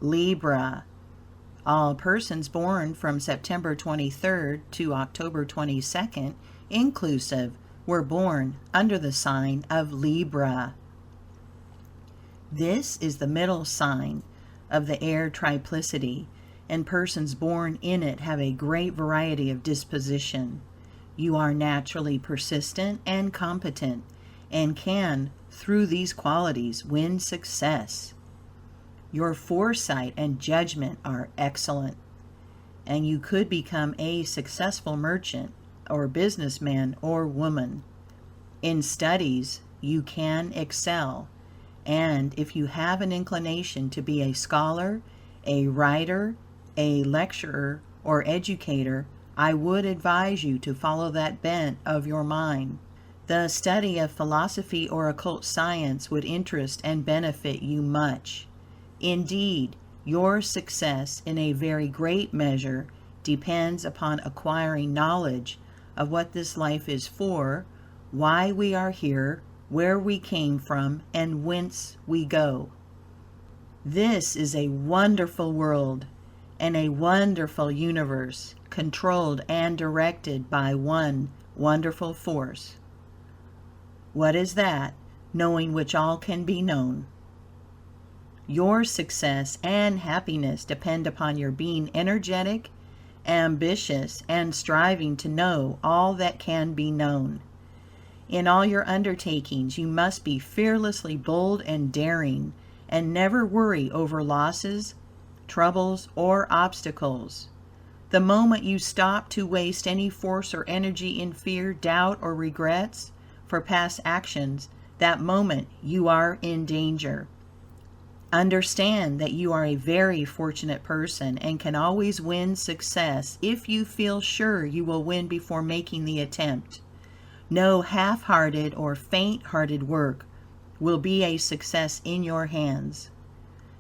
Libra. All persons born from September 23rd to October 22nd, inclusive, were born under the sign of Libra. This is the middle sign of the air triplicity, and persons born in it have a great variety of disposition. You are naturally persistent and competent, and can, through these qualities, win success. Your foresight and judgment are excellent, and you could become a successful merchant or businessman or woman. In studies, you can excel, and if you have an inclination to be a scholar, a writer, a lecturer, or educator, I would advise you to follow that bent of your mind. The study of philosophy or occult science would interest and benefit you much. Indeed, your success in a very great measure depends upon acquiring knowledge of what this life is for, why we are here, where we came from, and whence we go. This is a wonderful world and a wonderful universe, controlled and directed by one wonderful force. What is that? Knowing which all can be known. Your success and happiness depend upon your being energetic, ambitious, and striving to know all that can be known. In all your undertakings, you must be fearlessly bold and daring, and never worry over losses, troubles, or obstacles. The moment you stop to waste any force or energy in fear, doubt, or regrets for past actions, that moment you are in danger. Understand that you are a very fortunate person and can always win success if you feel sure you will win before making the attempt. No half-hearted or faint-hearted work will be a success in your hands.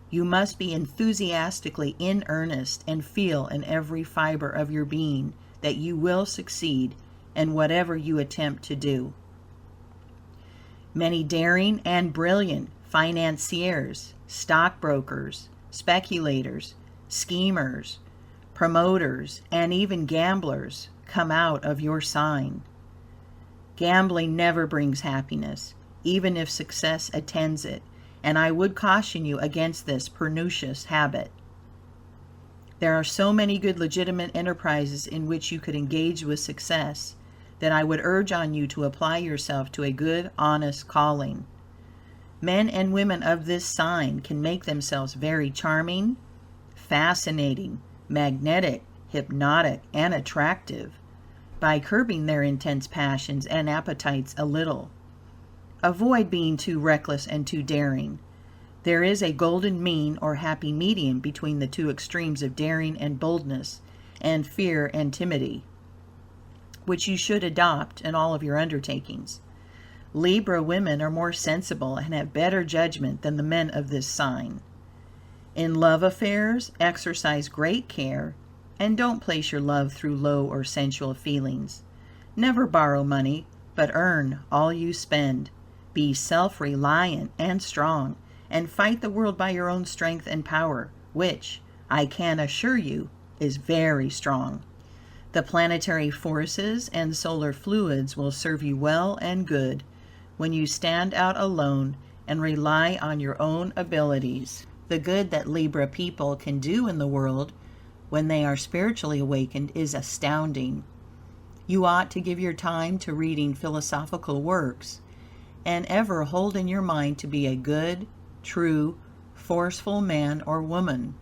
You must be enthusiastically in earnest and feel in every fiber of your being that you will succeed in whatever you attempt to do. Many daring and brilliant financiers, stockbrokers, speculators, schemers, promoters, and even gamblers come out of your sign. Gambling never brings happiness, even if success attends it, and I would caution you against this pernicious habit. There are so many good legitimate enterprises in which you could engage with success that I would urge on you to apply yourself to a good, honest calling. Men and women of this sign can make themselves very charming, fascinating, magnetic, hypnotic, and attractive by curbing their intense passions and appetites a little. Avoid being too reckless and too daring. There is a golden mean or happy medium between the two extremes of daring and boldness, and fear and timidity, which you should adopt in all of your undertakings. Libra women are more sensible and have better judgment than the men of this sign. In love affairs, exercise great care, and don't place your love through low or sensual feelings. Never borrow money, but earn all you spend. Be self-reliant and strong, and fight the world by your own strength and power, which, I can assure you, is very strong. The planetary forces and solar fluids will serve you well and good when you stand out alone and rely on your own abilities. The good that Libra people can do in the world when they are spiritually awakened is astounding. You ought to give your time to reading philosophical works, and ever hold in your mind to be a good, true, forceful man or woman.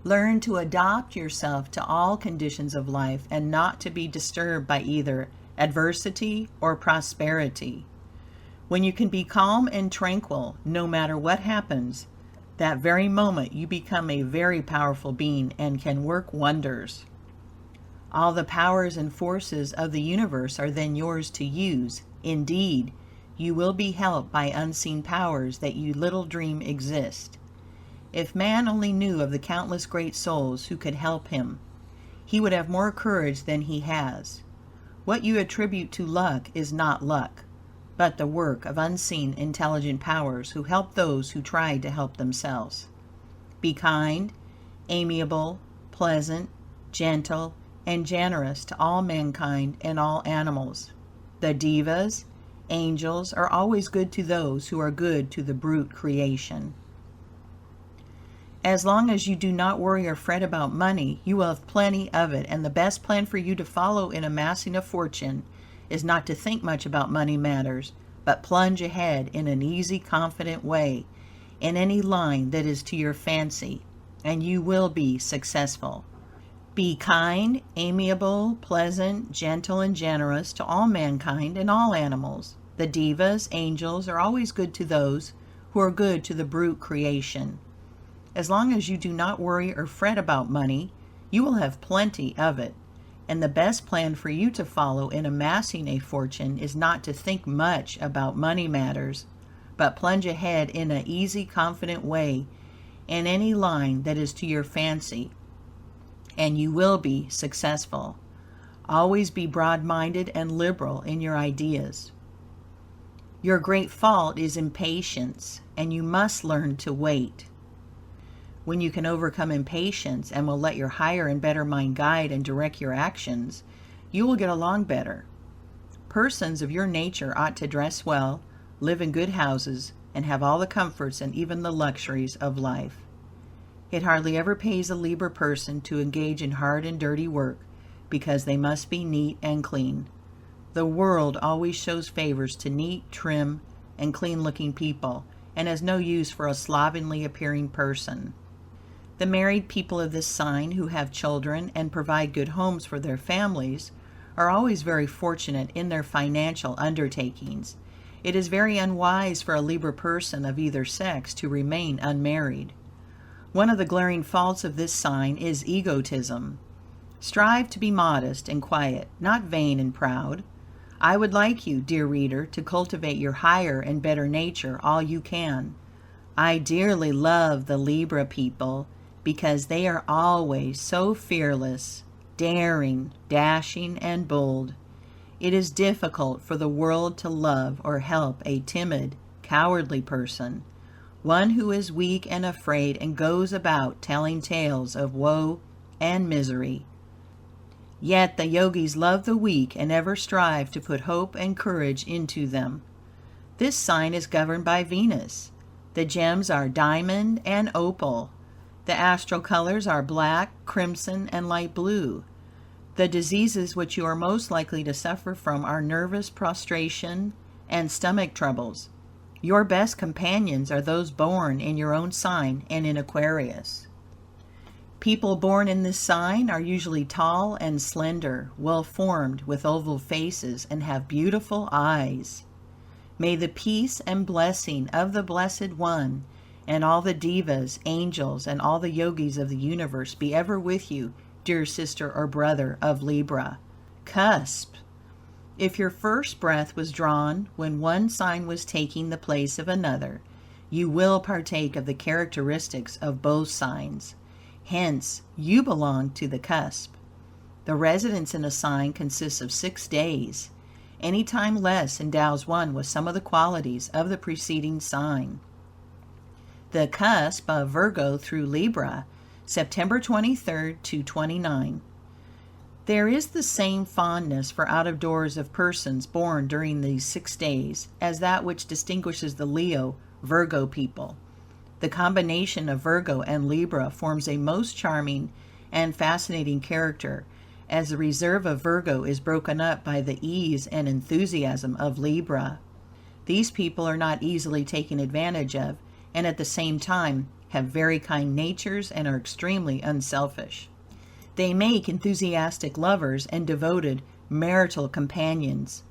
Learn to adapt yourself to all conditions of life and not to be disturbed by either adversity or prosperity. When you can be calm and tranquil, no matter what happens, that very moment you become a very powerful being and can work wonders. All the powers and forces of the universe are then yours to use. Indeed, you will be helped by unseen powers that you little dream exist. If man only knew of the countless great souls who could help him, he would have more courage than he has. What you attribute to luck is not luck, but the work of unseen intelligent powers who help those who try to help themselves. Be kind, amiable, pleasant, gentle, and generous to all mankind and all animals. The devas, angels, are always good to those who are good to the brute creation. As long as you do not worry or fret about money, you will have plenty of it, and the best plan for you to follow in amassing a fortune is not to think much about money matters, but plunge ahead in an easy, confident way in any line that is to your fancy, and you will be successful. Be kind, amiable, pleasant, gentle, and generous to all mankind and all animals. The devas, angels, are always good to those who are good to the brute creation. As long as you do not worry or fret about money, you will have plenty of it, and the best plan for you to follow in amassing a fortune is not to think much about money matters, but plunge ahead in an easy, confident way in any line that is to your fancy, and you will be successful. Always be broad-minded and liberal in your ideas. Your great fault is impatience, and you must learn to wait. When you can overcome impatience and will let your higher and better mind guide and direct your actions, you will get along better. Persons of your nature ought to dress well, live in good houses, and have all the comforts and even the luxuries of life. It hardly ever pays a Libra person to engage in hard and dirty work, because they must be neat and clean. The world always shows favors to neat, trim, and clean-looking people, and has no use for a slovenly appearing person. The married people of this sign who have children and provide good homes for their families are always very fortunate in their financial undertakings. It is very unwise for a Libra person of either sex to remain unmarried. One of the glaring faults of this sign is egotism. Strive to be modest and quiet, not vain and proud. I would like you, dear reader, to cultivate your higher and better nature all you can. I dearly love the Libra people because they are always so fearless, daring, dashing, and bold. It is difficult for the world to love or help a timid, cowardly person, one who is weak and afraid and goes about telling tales of woe and misery. Yet the yogis love the weak and ever strive to put hope and courage into them. This sign is governed by Venus. The gems are diamond and opal. The astral colors are black, crimson, and light blue. The diseases which you are most likely to suffer from are nervous prostration and stomach troubles. Your best companions are those born in your own sign and in Aquarius. People born in this sign are usually tall and slender, well-formed, with oval faces, and have beautiful eyes. May the peace and blessing of the Blessed One and all the devas, angels, and all the yogis of the universe be ever with you, dear sister or brother of Libra. Cusp. If your first breath was drawn when one sign was taking the place of another, you will partake of the characteristics of both signs. Hence, you belong to the cusp. The residence in a sign consists of 6 days. Any time less endows one with some of the qualities of the preceding sign. The cusp of Virgo through Libra, September 23rd to 29. There is the same fondness for out of doors of persons born during these 6 days as that which distinguishes the Leo Virgo people. The combination of Virgo and Libra forms a most charming and fascinating character, as the reserve of Virgo is broken up by the ease and enthusiasm of Libra. These people are not easily taken advantage of, and at the same time have very kind natures and are extremely unselfish. They make enthusiastic lovers and devoted marital companions.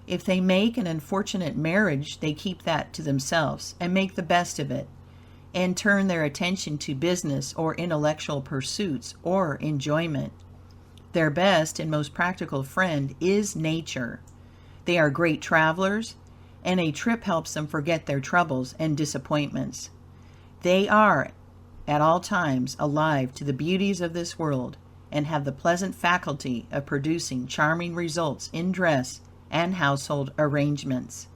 If they make an unfortunate marriage, they keep that to themselves and make the best of it, and turn their attention to business or intellectual pursuits or enjoyment. Their best and most practical friend is nature. They are great travelers, and a trip helps them forget their troubles and disappointments. They are, at all times, alive to the beauties of this world, and have the pleasant faculty of producing charming results in dress and household arrangements.